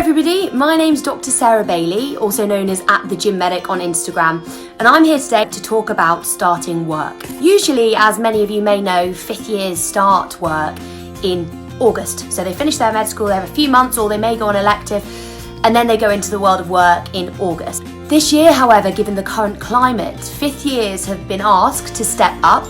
everybody, my name's Dr. Sarah Bailey, also known as @thegym_medic on Instagram, and I'm here today to talk about starting work. Usually, as many of you may know, 5th years start work in August. So they finish their med school, they have a few months, or they may go on elective, and then they go into the world of work in August. This year, however, given the current climate, 5th years have been asked to step up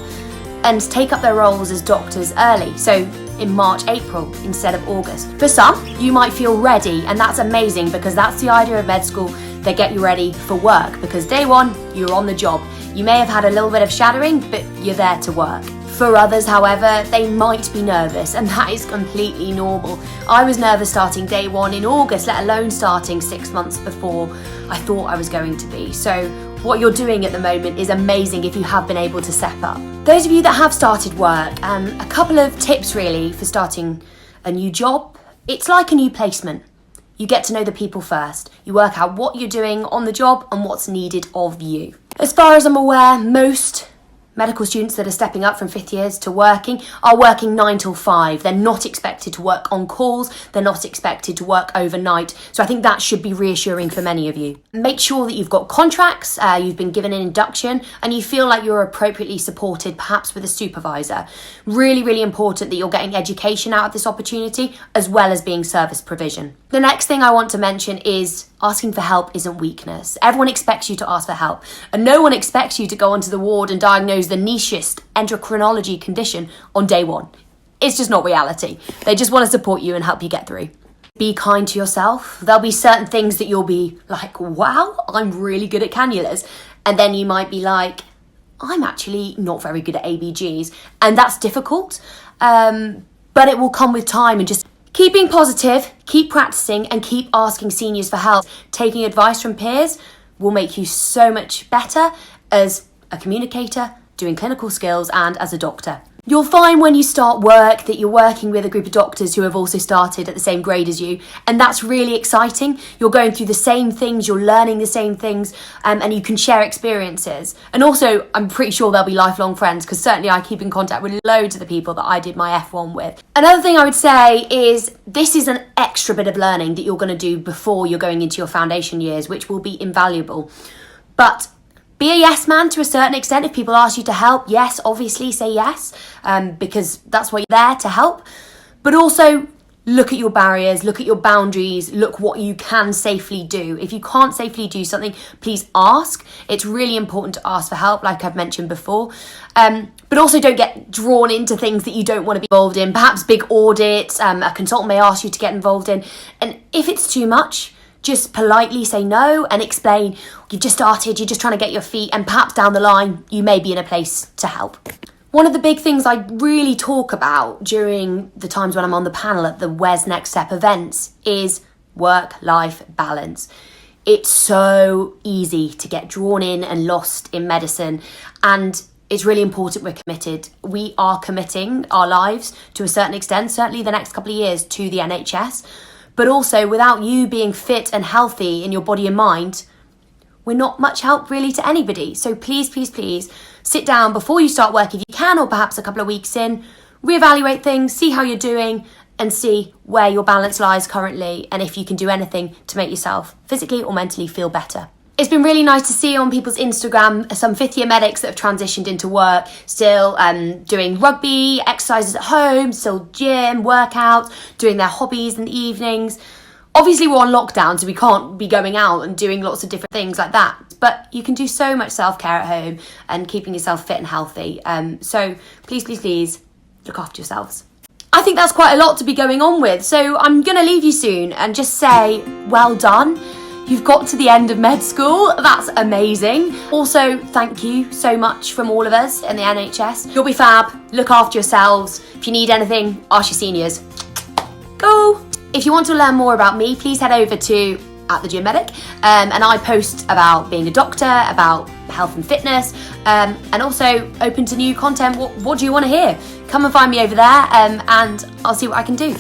and take up their roles as doctors early. So in March, April instead of August. For some, you might feel ready, and that's amazing because that's the idea of med school. They get you ready for work because day one, you're on the job. You may have had a little bit of shadowing, but you're there to work. For others, however, they might be nervous, and that is completely normal. I was nervous starting day one in August, let alone starting 6 months before I thought I was going to be. So what you're doing at the moment is amazing if you have been able to step up. Those of you that have started work, a couple of tips really for starting a new job. It's like a new placement. You get to know the people first. You work out what you're doing on the job and what's needed of you. As far as I'm aware, most medical students that are stepping up from 5th years to working are working 9 till 5. They're not expected to work on calls. They're not expected to work overnight. So I think that should be reassuring for many of you. Make sure that you've got contracts, you've been given an induction, and you feel like you're appropriately supported, perhaps with a supervisor. Really, really important that you're getting education out of this opportunity, as well as being service provision. The next thing I want to mention is asking for help isn't weakness. Everyone expects you to ask for help, and no one expects you to go onto the ward and diagnose the nichest endocrinology condition on day one. It's just not reality. They just want to support you and help you get through. Be kind to yourself. There'll be certain things that you'll be like, wow, I'm really good at cannulas. And then you might be like, I'm actually not very good at ABGs. And that's difficult, but it will come with time, and just keep being positive, keep practicing, and keep asking seniors for help. Taking advice from peers will make you so much better as a communicator, doing clinical skills, and as a doctor. You'll find when you start work that you're working with a group of doctors who have also started at the same grade as you, and that's really exciting. You're going through the same things, you're learning the same things, and you can share experiences. And also, I'm pretty sure they'll be lifelong friends, because certainly I keep in contact with loads of the people that I did my F1 with. Another thing I would say is this is an extra bit of learning that you're going to do before you're going into your foundation years, which will be invaluable. But be a yes man to a certain extent. If people ask you to help, yes, obviously say yes, because that's why you're there to help. But also look at your barriers, look at your boundaries, look what you can safely do. If you can't safely do something, please ask. It's really important to ask for help, like I've mentioned before. But also don't get drawn into things that you don't want to be involved in. Perhaps big audits, a consultant may ask you to get involved in. And if it's too much, just politely say no and explain you've just started, you're just trying to get your feet, and perhaps down the line you may be in a place to help. One of the big things I really talk about during the times when I'm on the panel at the Where's Next Step events is work-life balance. It's so easy to get drawn in and lost in medicine, and it's really important we're committed. We are committing our lives to a certain extent, certainly the next couple of years, to the NHS. But also, without you being fit and healthy in your body and mind, we're not much help really to anybody. So please, please, please sit down before you start work if you can, or perhaps a couple of weeks in, reevaluate things, see how you're doing, and see where your balance lies currently, and if you can do anything to make yourself physically or mentally feel better. It's been really nice to see on people's Instagram some 5th year medics that have transitioned into work, still doing rugby, exercises at home, still gym, workouts, doing their hobbies in the evenings. Obviously we're on lockdown, so we can't be going out and doing lots of different things like that. But you can do so much self-care at home and keeping yourself fit and healthy. So please, please, please look after yourselves. I think that's quite a lot to be going on with. So I'm going to leave you soon and just say, well done. You've got to the end of med school. That's amazing. Also, thank you so much from all of us in the NHS. You'll be fab. Look after yourselves. If you need anything, ask your seniors. Go! If you want to learn more about me, please head over to @thegym_medic, and I post about being a doctor, about health and fitness, and also open to new content. What do you want to hear? Come and find me over there, and I'll see what I can do.